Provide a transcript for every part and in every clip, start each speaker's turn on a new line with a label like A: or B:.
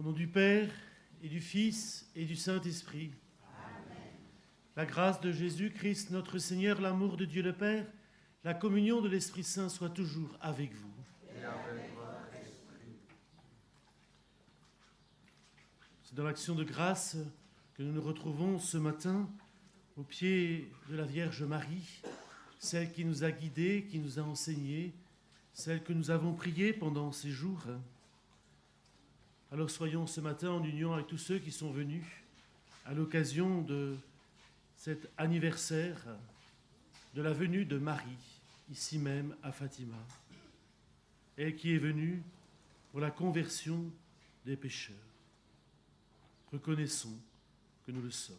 A: Au nom du Père, et du Fils, et du Saint-Esprit. Amen. La grâce de Jésus-Christ, notre Seigneur, l'amour de Dieu le Père, la communion de l'Esprit Saint soit toujours avec vous.
B: Et avec votre esprit.
A: C'est dans l'action de grâce que nous nous retrouvons ce matin au pied de la Vierge Marie, celle qui nous a guidés, qui nous a enseignés, celle que nous avons priée pendant ces jours. Alors soyons ce matin en union avec tous ceux qui sont venus à l'occasion de cet anniversaire de la venue de Marie, ici même à Fatima, elle qui est venue pour la conversion des pécheurs. Reconnaissons que nous le sommes.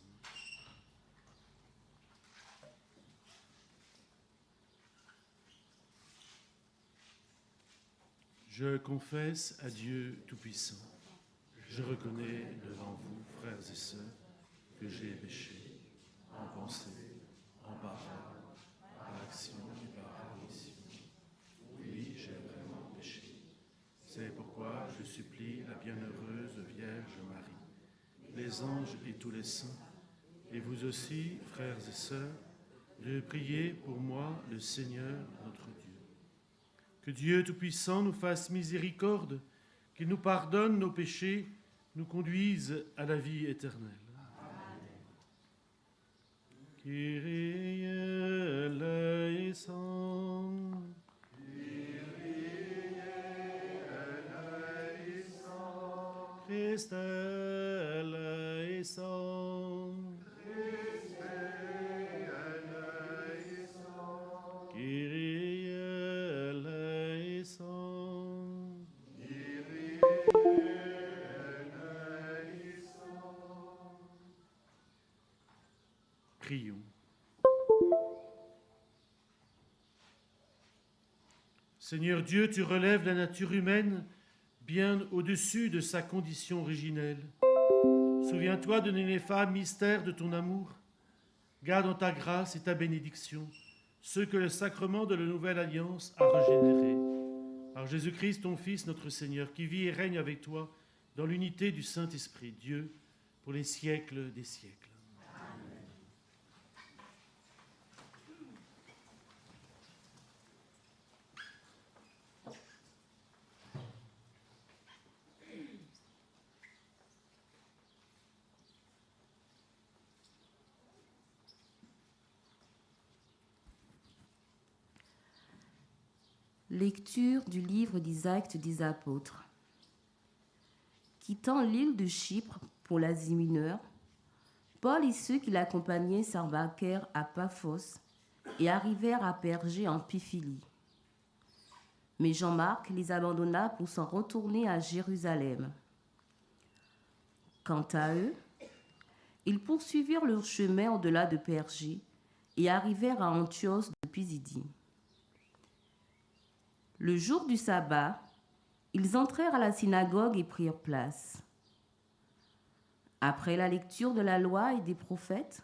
A: Je confesse à Dieu Tout-Puissant. Je reconnais devant vous, frères et sœurs, que j'ai péché en pensée, en parole, par action et par omission. Oui, j'ai vraiment péché. C'est pourquoi je supplie la bienheureuse Vierge Marie, les anges et tous les saints, et vous aussi, frères et sœurs, de prier pour moi, le Seigneur notre Dieu. Que Dieu Tout-Puissant nous fasse miséricorde, qu'il nous pardonne nos péchés, nous conduise à la vie éternelle. Amen. Kyrie eleison. Kyrie eleison. Christe eleison. Christe eleison. Kyrie eleison. Kyrie Prions. Seigneur Dieu, tu relèves la nature humaine bien au-dessus de sa condition originelle. Souviens-toi de Nénéfa, mystère de ton amour. Garde en ta grâce et ta bénédiction ceux que le sacrement de la nouvelle alliance a régénérés. Par Jésus-Christ, ton Fils, notre Seigneur, qui vit et règne avec toi dans l'unité du Saint-Esprit, Dieu, pour les siècles des siècles.
C: Lecture du livre des Actes des Apôtres. Quittant l'île de Chypre pour l'Asie mineure, Paul et ceux qui l'accompagnaient s'embarquèrent à Paphos et arrivèrent à Pergé en Pamphylie. Mais Jean-Marc les abandonna pour s'en retourner à Jérusalem. Quant à eux, ils poursuivirent leur chemin au-delà de Pergé et arrivèrent à Antioche de Pisidie. Le jour du sabbat, ils entrèrent à la synagogue et prirent place. Après la lecture de la loi et des prophètes,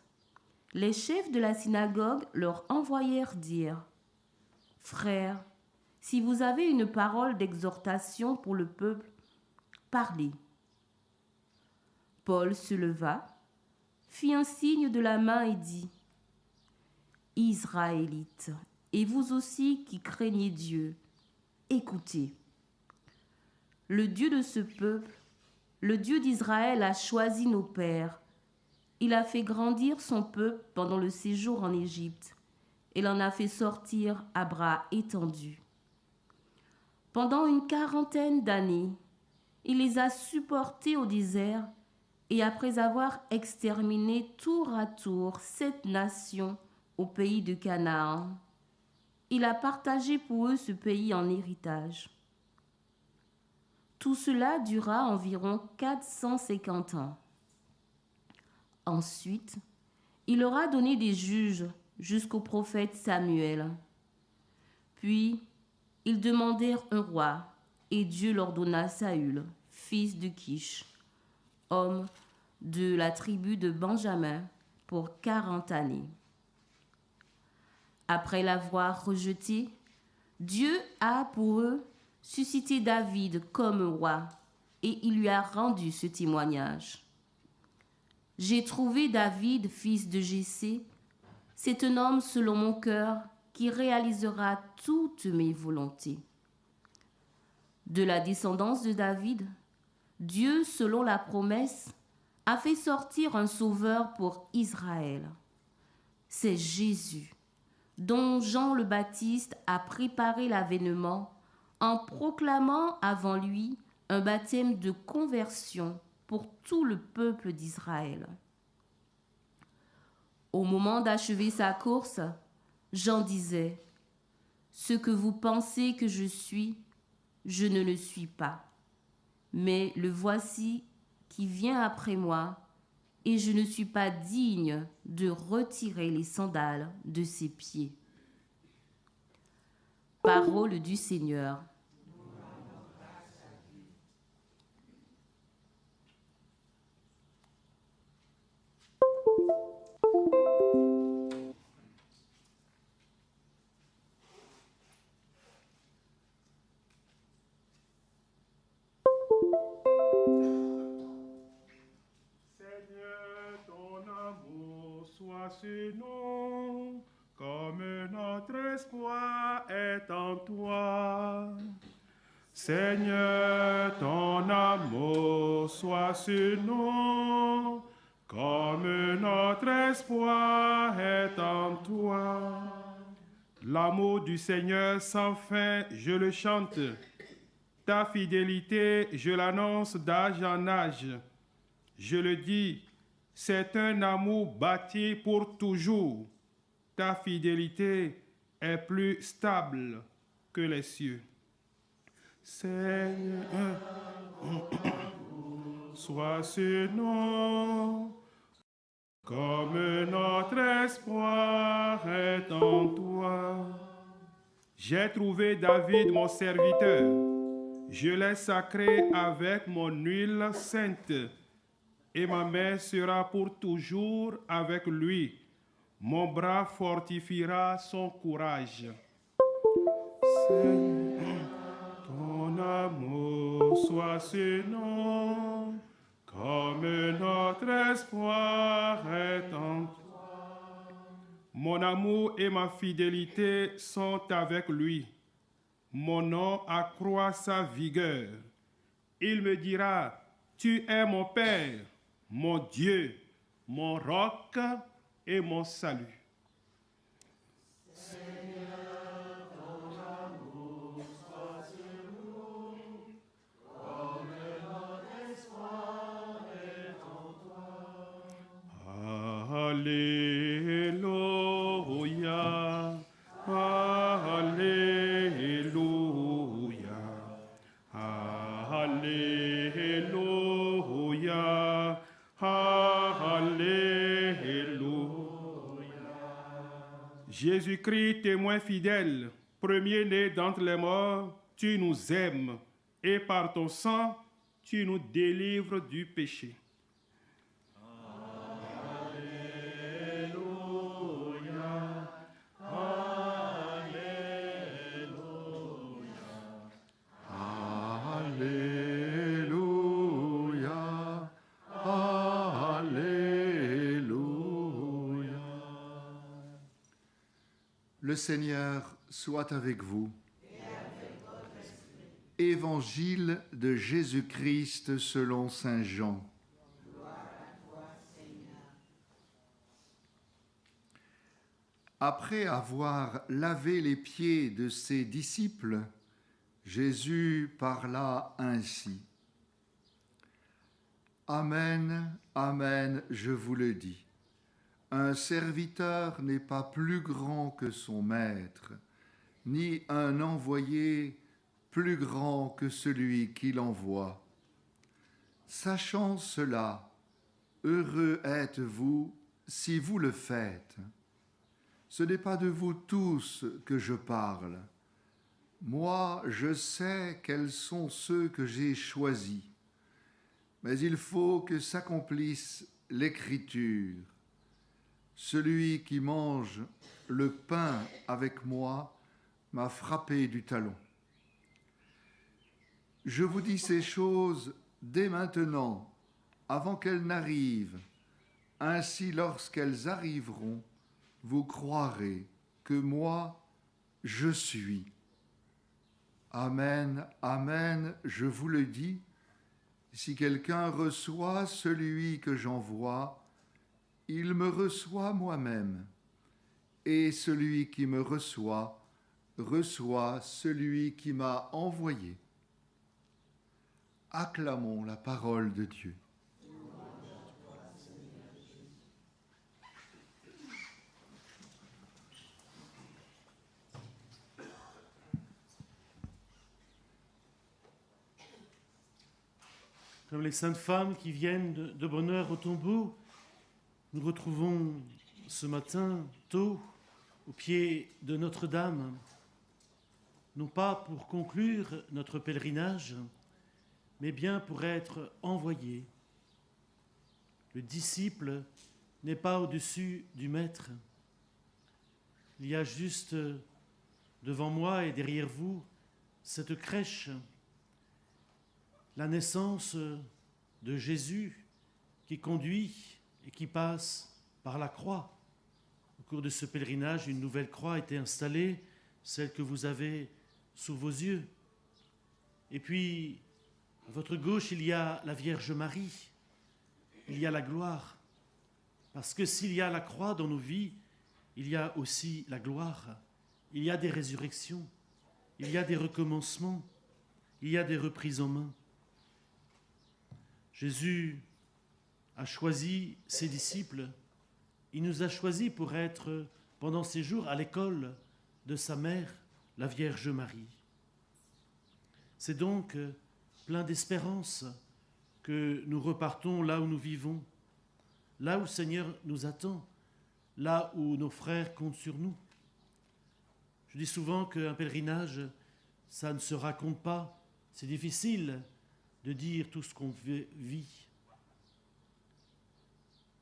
C: les chefs de la synagogue leur envoyèrent dire : « Frères, si vous avez une parole d'exhortation pour le peuple, parlez. » Paul se leva, fit un signe de la main et dit : « Israélites, et vous aussi qui craignez Dieu, écoutez. Le Dieu de ce peuple, le Dieu d'Israël a choisi nos pères. Il a fait grandir son peuple pendant le séjour en Égypte et l'en a fait sortir à bras étendus. Pendant une 40aine d'années, il les a supportés au désert et après avoir exterminé tour à tour 7 nations au pays de Canaan, il a partagé pour eux ce pays en héritage. Tout cela dura environ 450 ans. Ensuite, il leur a donné des juges jusqu'au prophète Samuel. Puis, ils demandèrent un roi, et Dieu leur donna Saül, fils de Kish, homme de la tribu de Benjamin, pour 40 années. Après l'avoir rejeté, Dieu a pour eux suscité David comme roi, et il lui a rendu ce témoignage. J'ai trouvé David, fils de Jessé. C'est un homme selon mon cœur qui réalisera toutes mes volontés. De la descendance de David, Dieu, selon la promesse, a fait sortir un sauveur pour Israël. C'est Jésus, dont Jean le Baptiste a préparé l'avènement en proclamant avant lui un baptême de conversion pour tout le peuple d'Israël. Au moment d'achever sa course, Jean disait « Ce que vous pensez que je suis, je ne le suis pas. Mais le voici qui vient après moi, et je ne suis pas digne de retirer les sandales de ses pieds. » Parole du Seigneur.
D: Ce nom, comme notre espoir est en toi. Seigneur, ton amour soit ce nom, comme notre espoir est en toi. L'amour du Seigneur sans fin, je le chante. Ta fidélité, je l'annonce d'âge en âge. Je le dis, c'est un amour bâti pour toujours. Ta fidélité est plus stable que les cieux. Seigneur, sois ce nom, comme notre espoir est en toi. J'ai trouvé David, mon serviteur. Je l'ai sacré avec mon huile sainte. Et ma main sera pour toujours avec lui. Mon bras fortifiera son courage. Seigneur, ton amour soit ce nom, comme notre espoir est en toi. Mon amour et ma fidélité sont avec lui. Mon nom accroît sa vigueur. Il me dira, tu es mon Père, mon Dieu, mon roc et mon salut.
B: Seigneur, ton amour soit sur nous, comme notre espoir est en toi.
D: Alléluia, Alléluia, Alléluia, Alléluia. Jésus-Christ, témoin fidèle, premier-né d'entre les morts, tu nous aimes et par ton sang, tu nous délivres du péché.
B: Alléluia, Alléluia. Le Seigneur soit avec vous. Évangile de Jésus-Christ selon saint Jean. Après avoir lavé les pieds de ses disciples, Jésus parla ainsi. Amen, amen, je vous le dis. Un serviteur n'est pas plus grand que son maître, ni un envoyé plus grand que celui qui l'envoie. Sachant cela, heureux êtes-vous si vous le faites. Ce n'est pas de vous tous que je parle. Moi, je sais quels sont ceux que j'ai choisis. Mais il faut que s'accomplisse l'Écriture. Celui qui mange le pain avec moi m'a frappé du talon. Je vous dis ces choses dès maintenant, avant qu'elles n'arrivent. Ainsi, lorsqu'elles arriveront, vous croirez que moi, je suis. Amen, amen, je vous le dis, si quelqu'un reçoit celui que j'envoie, il me reçoit moi-même. Et celui qui me reçoit celui qui m'a envoyé. Acclamons la parole de Dieu.
A: Comme les saintes femmes qui viennent de bonne heure au tombeau, nous retrouvons ce matin tôt au pied de Notre-Dame, non pas pour conclure notre pèlerinage, mais bien pour être envoyés. Le disciple n'est pas au-dessus du maître. Il y a juste devant moi et derrière vous cette crèche, la naissance de Jésus qui conduit et qui passe par la croix. Au cours de ce pèlerinage, une nouvelle croix a été installée, celle que vous avez sous vos yeux. Et puis, à votre gauche, il y a la Vierge Marie, il y a la gloire. Parce que s'il y a la croix dans nos vies, il y a aussi la gloire. Il y a des résurrections, il y a des recommencements, il y a des reprises en main. Jésus a choisi ses disciples. Il nous a choisis pour être, pendant ces jours, à l'école de sa mère, la Vierge Marie. C'est donc plein d'espérance que nous repartons là où nous vivons, là où le Seigneur nous attend, là où nos frères comptent sur nous. Je dis souvent qu'un pèlerinage, ça ne se raconte pas. C'est difficile de dire tout ce qu'on vit.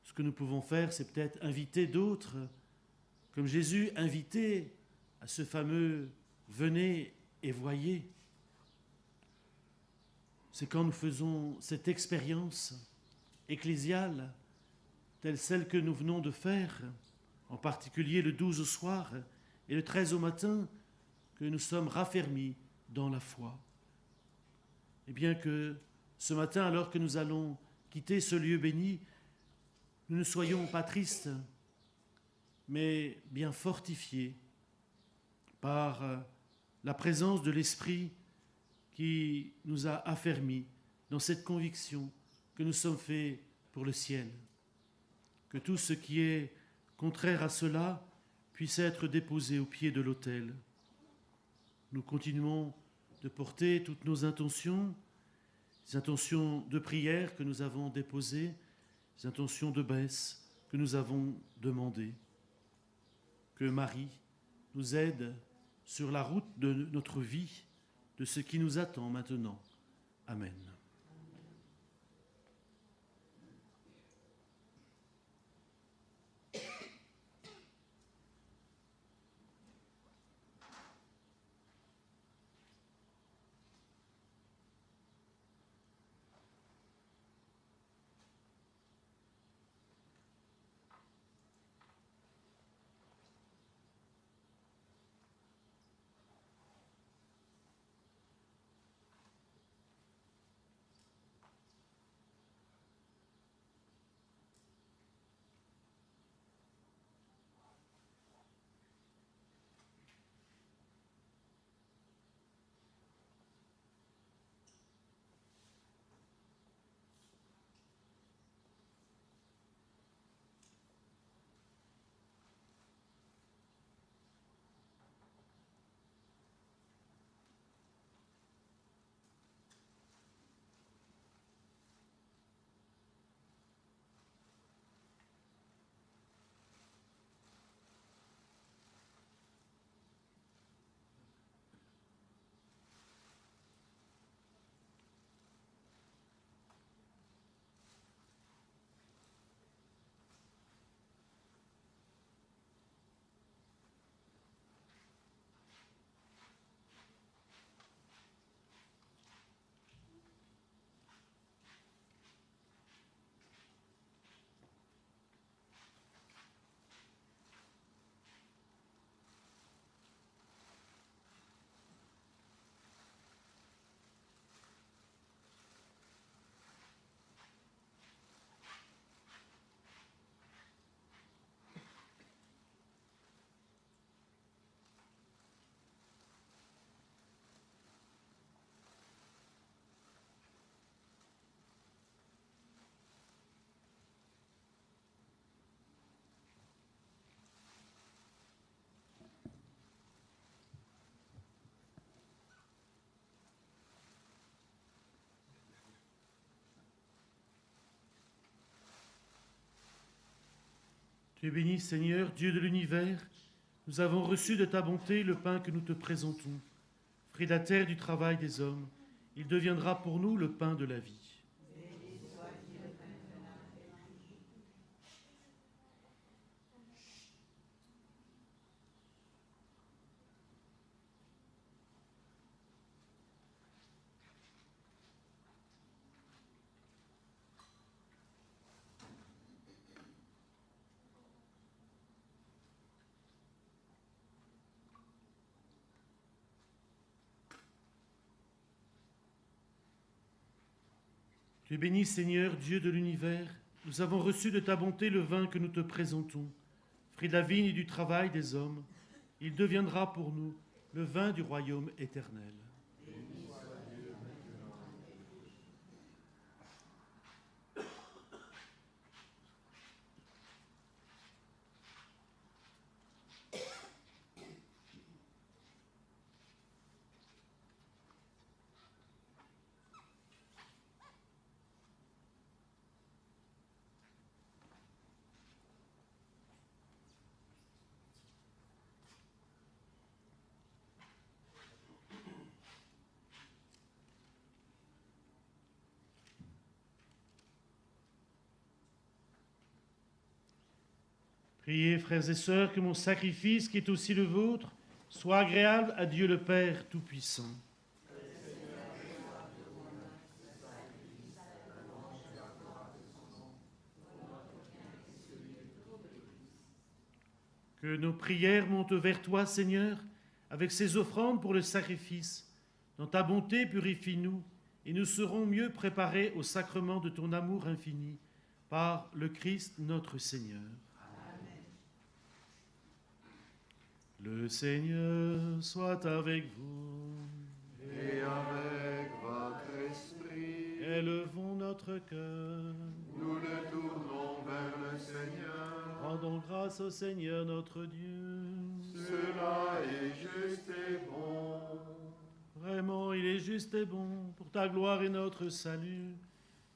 A: Ce que nous pouvons faire, c'est peut-être inviter d'autres, comme Jésus invitait à ce fameux « venez et voyez ». C'est quand nous faisons cette expérience ecclésiale, telle celle que nous venons de faire, en particulier le 12 au soir et le 13 au matin, que nous sommes raffermis dans la foi. Et bien que ce matin, alors que nous allons quitter ce lieu béni, nous ne soyons pas tristes, mais bien fortifiés par la présence de l'Esprit qui nous a affermis dans cette conviction que nous sommes faits pour le ciel. Que tout ce qui est contraire à cela puisse être déposé au pied de l'autel. Nous continuons de porter toutes nos intentions, les intentions de prière que nous avons déposées, les intentions de baisse que nous avons demandées. Que Marie nous aide sur la route de notre vie, de ce qui nous attend maintenant. Amen. Tu es béni, Seigneur, Dieu de l'univers. Nous avons reçu de ta bonté le pain que nous te présentons. Fruit de la terre du travail des hommes, il deviendra pour nous le pain de la vie. Tu es béni, Seigneur, Dieu de l'univers. Nous avons reçu de ta bonté le vin que nous te présentons. Fruit de la vigne et du travail des hommes, il deviendra pour nous le vin du royaume éternel. Priez, frères et sœurs, que mon sacrifice, qui est aussi le vôtre, soit agréable à Dieu le Père Tout-Puissant. Que nos prières montent vers toi, Seigneur, avec ces offrandes pour le sacrifice. Dans ta bonté, purifie-nous, et nous serons mieux préparés au sacrement de ton amour infini, par le Christ notre Seigneur. Le Seigneur soit avec vous.
B: Et avec votre esprit,
A: Élevons notre cœur.
B: nous le tournons vers le Seigneur.
A: Rendons grâce au Seigneur notre Dieu.
B: Cela est juste et bon.
A: Vraiment, il est juste et bon, pour ta gloire et notre salut,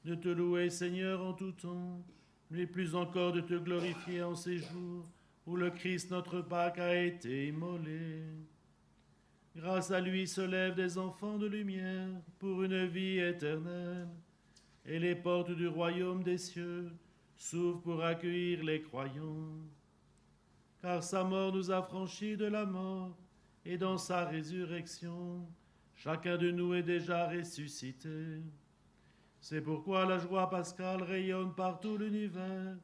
A: de te louer, Seigneur, en tout temps, mais plus encore de te glorifier en ces jours où le Christ notre Pâque a été immolé. Grâce à lui se lèvent des enfants de lumière pour une vie éternelle, et les portes du royaume des cieux s'ouvrent pour accueillir les croyants. Car sa mort nous a franchis de la mort, et dans sa résurrection, chacun de nous est déjà ressuscité. C'est pourquoi la joie pascale rayonne par tout l'univers,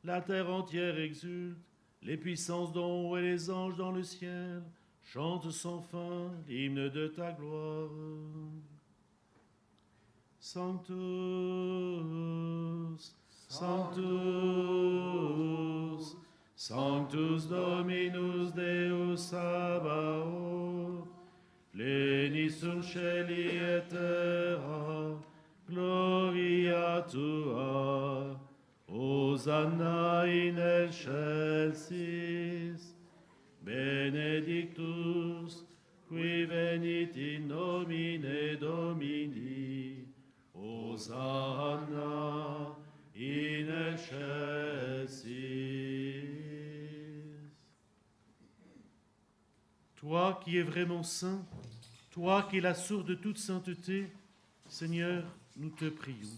A: la terre entière exulte, les puissances d'en haut et les anges dans le ciel chantent sans fin l'hymne de ta gloire. Sanctus, Sanctus, Sanctus Dominus Deus Sabaoth, plenis sunt celi et terra, gloria tua, Hosanna in excelsis, benedictus, qui venit in nomine Domini, Hosanna in excelsis. Toi qui es vraiment saint, toi qui es la source de toute sainteté, Seigneur, nous te prions.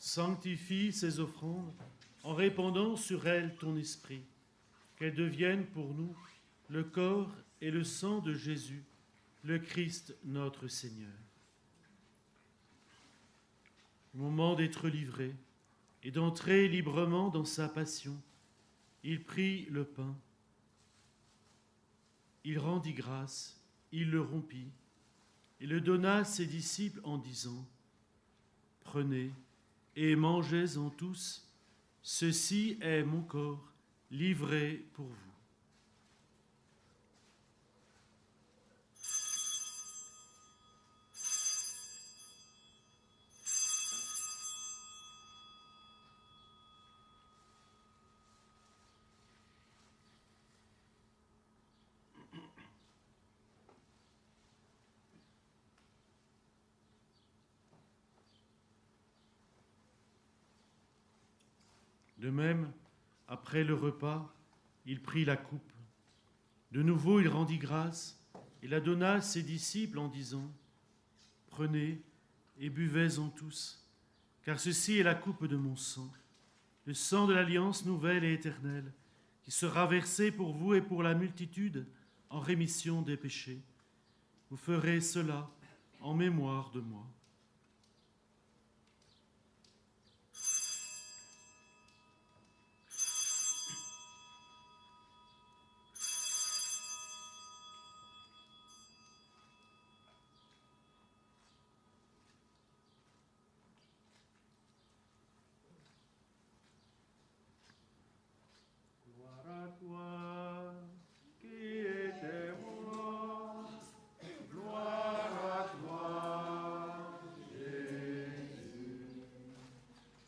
A: Sanctifie ces offrandes en répandant sur elles ton esprit, qu'elles deviennent pour nous le corps et le sang de Jésus, le Christ notre Seigneur. Au moment d'être livré et d'entrer librement dans sa passion, il prit le pain, il rendit grâce, il le rompit et le donna à ses disciples en disant : « Prenez et mangez-en tous, ceci est mon corps livré pour vous. » De même, après le repas, il prit la coupe. De nouveau, il rendit grâce et la donna à ses disciples en disant : « Prenez et buvez-en tous, car ceci est la coupe de mon sang, le sang de l'alliance nouvelle et éternelle, qui sera versé pour vous et pour la multitude en rémission des péchés. Vous ferez cela en mémoire de moi. »
D: Gloire à toi qui étais mort, gloire à toi, Jésus.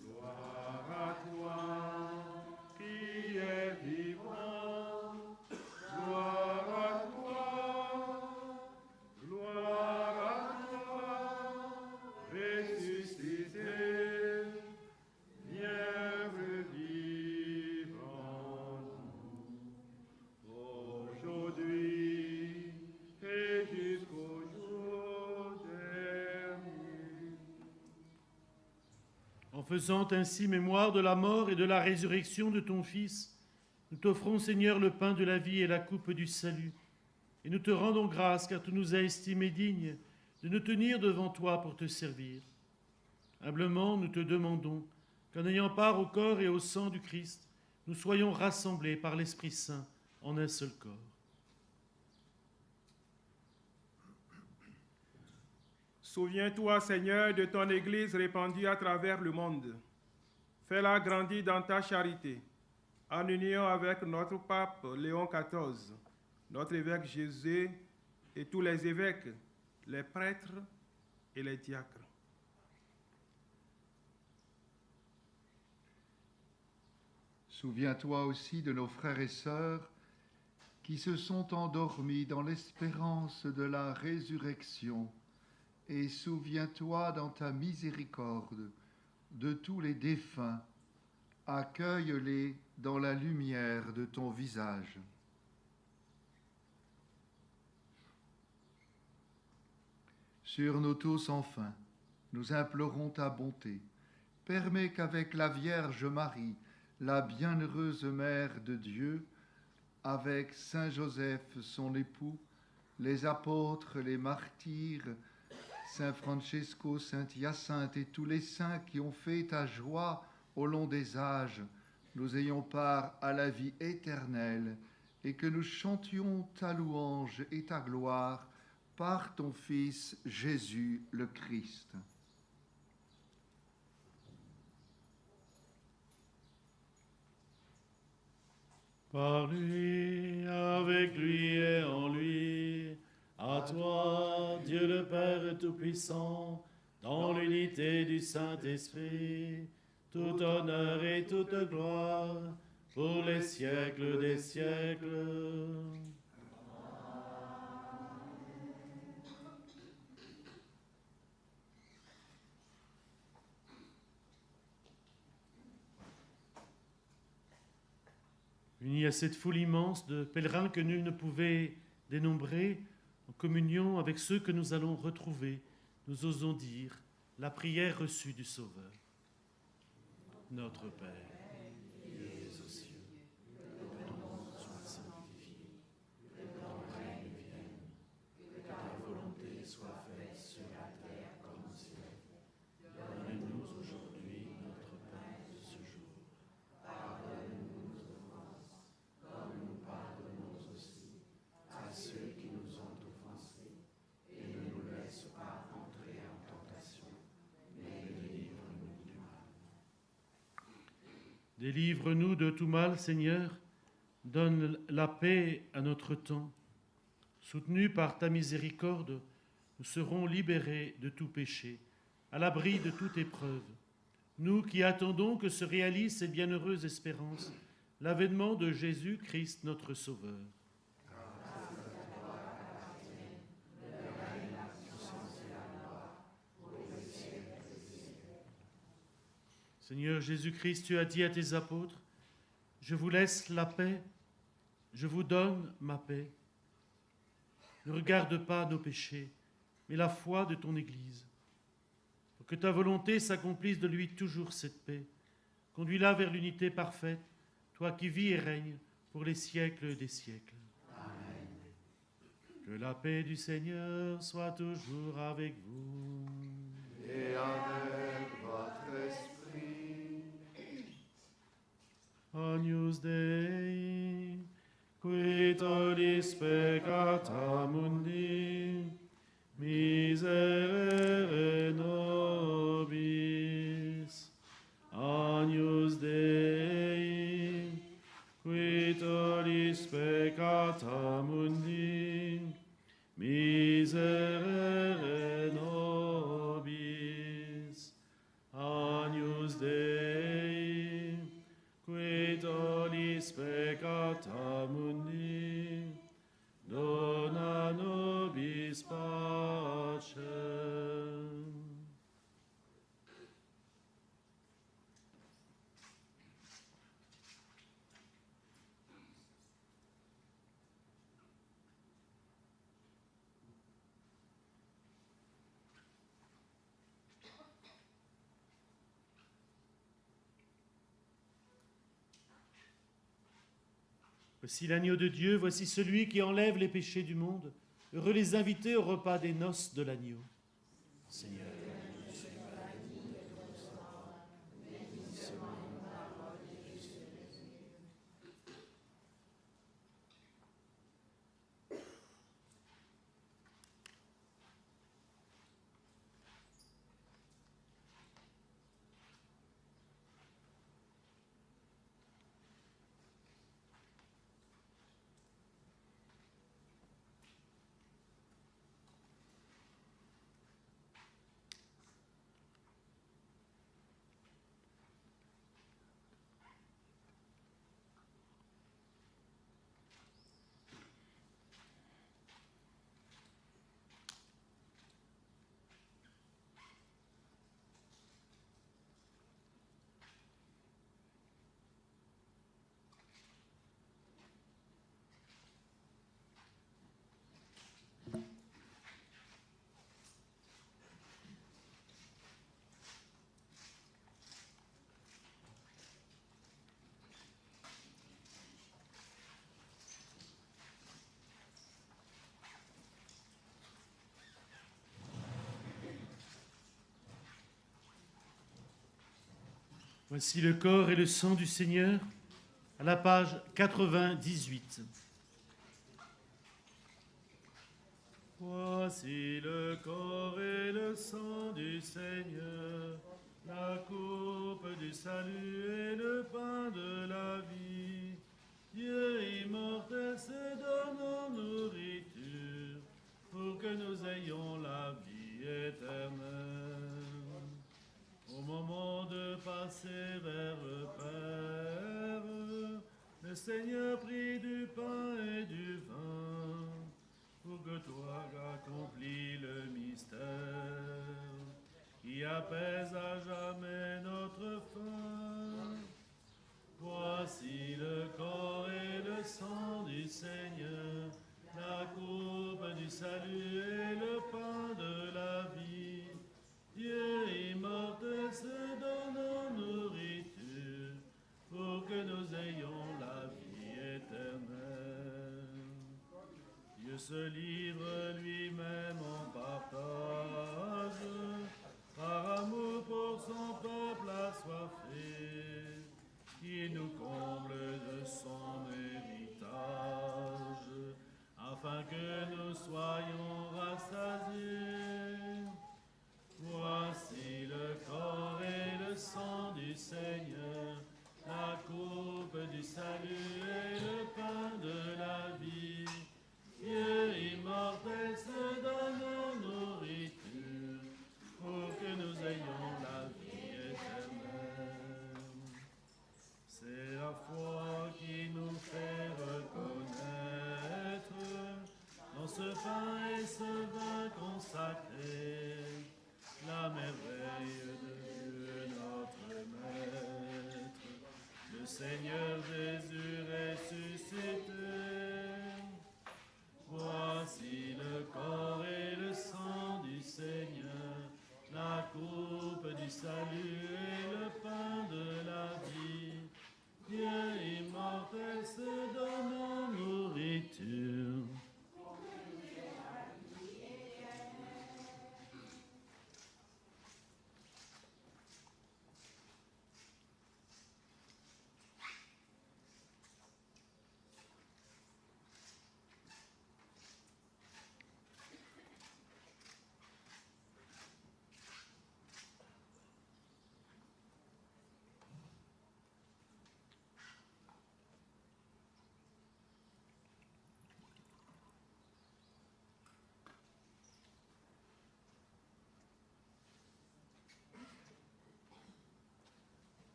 D: Gloire à toi qui es vivant, gloire à toi, ressuscité, viens revivre en nous, aujourd'hui et jusqu'au jour dernier.
A: En faisant ainsi mémoire de la mort et de la résurrection de ton Fils, nous t'offrons, Seigneur, le pain de la vie et la coupe du salut. Et nous te rendons grâce, car tu nous as estimés dignes de nous tenir devant toi pour te servir. Humblement, nous te demandons qu'en ayant part au corps et au sang du Christ, nous soyons rassemblés par l'Esprit Saint en un seul corps.
D: Souviens-toi, Seigneur, de ton Église répandue à travers le monde. Fais-la grandir dans ta charité, en union avec notre pape Léon XIV, notre évêque Jésus et tous les évêques, les prêtres et les diacres.
B: Souviens-toi aussi de nos frères et sœurs qui se sont endormis dans l'espérance de la résurrection. Et souviens-toi dans ta miséricorde de tous les défunts. Accueille-les dans la lumière de ton visage. Sur nous tous, enfin, nous implorons ta bonté. Permets qu'avec la Vierge Marie, la bienheureuse Mère de Dieu, avec Saint Joseph, son époux, les apôtres, les martyrs, Saint Francesco, Saint Hyacinthe et tous les saints qui ont fait ta joie au long des âges, nous ayons part à la vie éternelle et que nous chantions ta louange et ta gloire par ton Fils Jésus le Christ.
A: Par lui, avec lui et en lui, à toi, Dieu le Père Tout-Puissant, dans l'unité du Saint-Esprit, tout honneur et toute gloire, pour les siècles des siècles. Unis à cette foule immense de pèlerins que nul ne pouvait dénombrer, en communion avec ceux que nous allons retrouver, nous osons dire la prière reçue du Sauveur. Notre Père, qui es aux cieux, que ton nom soit sanctifié, que ton règne vienne, que ta volonté soit faite sur la terre comme au ciel. Donne-nous aujourd'hui notre pain de ce jour. Pardonne-nous nos offenses, comme nous pardonnons aussi à ceux qui nous ont offensés. Et ne nous laisse pas entrer en tentation, mais délivre-nous du mal. Délivre-nous de tout mal, Seigneur. Donne la paix à notre temps. Soutenus par ta miséricorde, nous serons libérés de tout péché, à l'abri de toute épreuve. Nous qui attendons que se réalise cette bienheureuse espérance, l'avènement de Jésus-Christ, notre Sauveur. Seigneur Jésus-Christ, tu as dit à tes apôtres, « Je vous laisse la paix, je vous donne ma paix. Ne regarde pas nos péchés, mais la foi de ton Église. Pour que ta volonté s'accomplisse de lui toujours cette paix. Conduis-la vers l'unité parfaite, toi qui vis et règnes pour les siècles des siècles. Amen. Que la paix du Seigneur soit toujours avec vous.
B: Et avec votre esprit.
A: Agnus Dei, qui tollis peccata mundi, miserere nobis. Agnus Dei, qui tollis peccata mundi, miserere nobis. Agnus Dei, qui tollis peccata mundi, dona nobis pacem. Voici l'agneau de Dieu, voici celui qui enlève les péchés du monde. Heureux les invités au repas des noces de l'agneau. Seigneur. Voici le corps et le sang du Seigneur, à la page 98. Voici le corps et le sang du Seigneur, la coupe du salut et le pain de la vie. Dieu immortel se donne en nourriture pour que nous ayons la vie éternelle. Au moment de passer vers le Père, le Seigneur prit du pain et du vin pour que toi accomplis le mystère qui apaise à jamais notre faim. Voici le corps et le sang du Seigneur, la coupe du salut et le pain de la vie. Dieu immortel se donne en nourriture pour que nous ayons la vie éternelle. Dieu se livre lui-même en partage par amour pour son peuple assoiffé, qui nous comble de son héritage, afin que nous soyons rassasiés. Voici le corps et le sang du Seigneur, la coupe du salut et le pain de la vie. Dieu immortel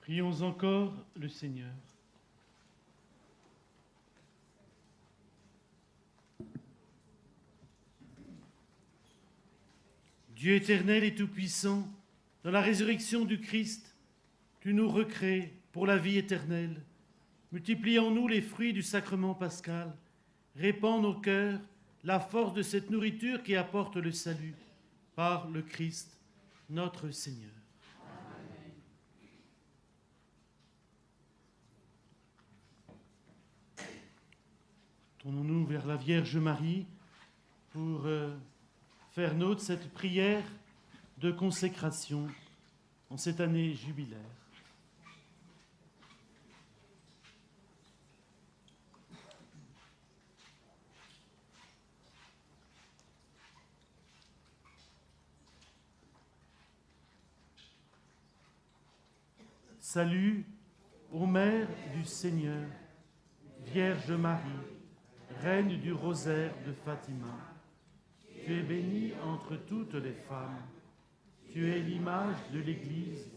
A: Prions encore le Seigneur. Dieu éternel et tout-puissant, dans la résurrection du Christ, tu nous recrées pour la vie éternelle. Multiplie en nous les fruits du sacrement pascal. Répands nos cœurs la force de cette nourriture qui apporte le salut par le Christ, notre Seigneur. Amen. Tournons-nous vers la Vierge Marie pour faire nôtre cette prière de consécration en cette année jubilaire. Salut ô Mère du Seigneur, Vierge Marie, Reine du rosaire de Fatima. Tu es bénie entre toutes les femmes. Tu es l'image de l'Église,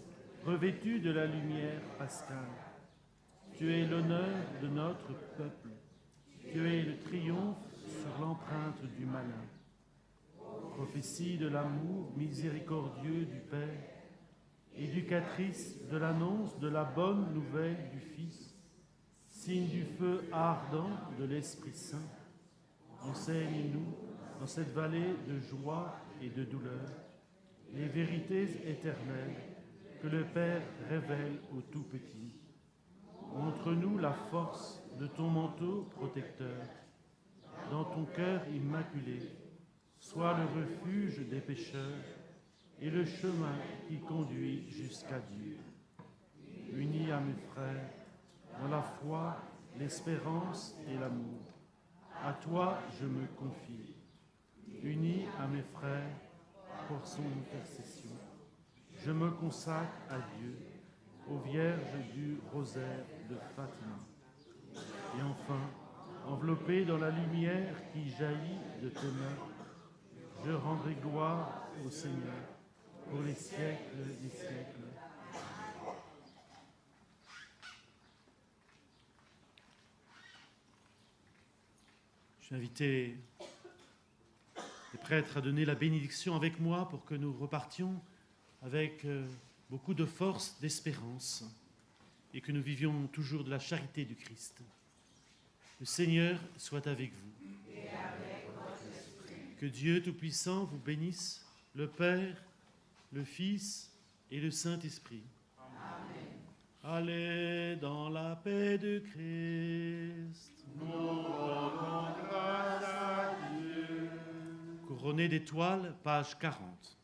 A: revêtue de la lumière pascale. Tu es l'honneur de notre peuple. Tu es le triomphe sur l'empreinte du malin. Prophétie de l'amour miséricordieux du Père, éducatrice de l'annonce de la bonne nouvelle du Fils, signe du feu ardent de l'Esprit Saint, enseigne-nous dans cette vallée de joie et de douleur les vérités éternelles que le Père révèle aux tout-petits. Montre-nous la force de ton manteau protecteur. Dans ton cœur immaculé, sois le refuge des pécheurs et le chemin qui conduit jusqu'à Dieu. Unis à mes frères, dans la foi, l'espérance et l'amour, à toi je me confie. Unis à mes frères, pour son intercession, je me consacre à Dieu, aux Vierges du rosaire de Fatima. Et enfin, enveloppé dans la lumière qui jaillit de tes mains, je rendrai gloire au Seigneur pour les siècles des siècles. Je vais inviter les prêtres à donner la bénédiction avec moi pour que nous repartions avec beaucoup de force, d'espérance et que nous vivions toujours de la charité du Christ. Le Seigneur soit avec vous. Et avec votre esprit. Que Dieu Tout-Puissant vous bénisse, le Père, le Fils et le Saint-Esprit. Amen. Allez dans la paix de Christ. Nous rendons grâce à Dieu. Couronné d'étoiles, page 40.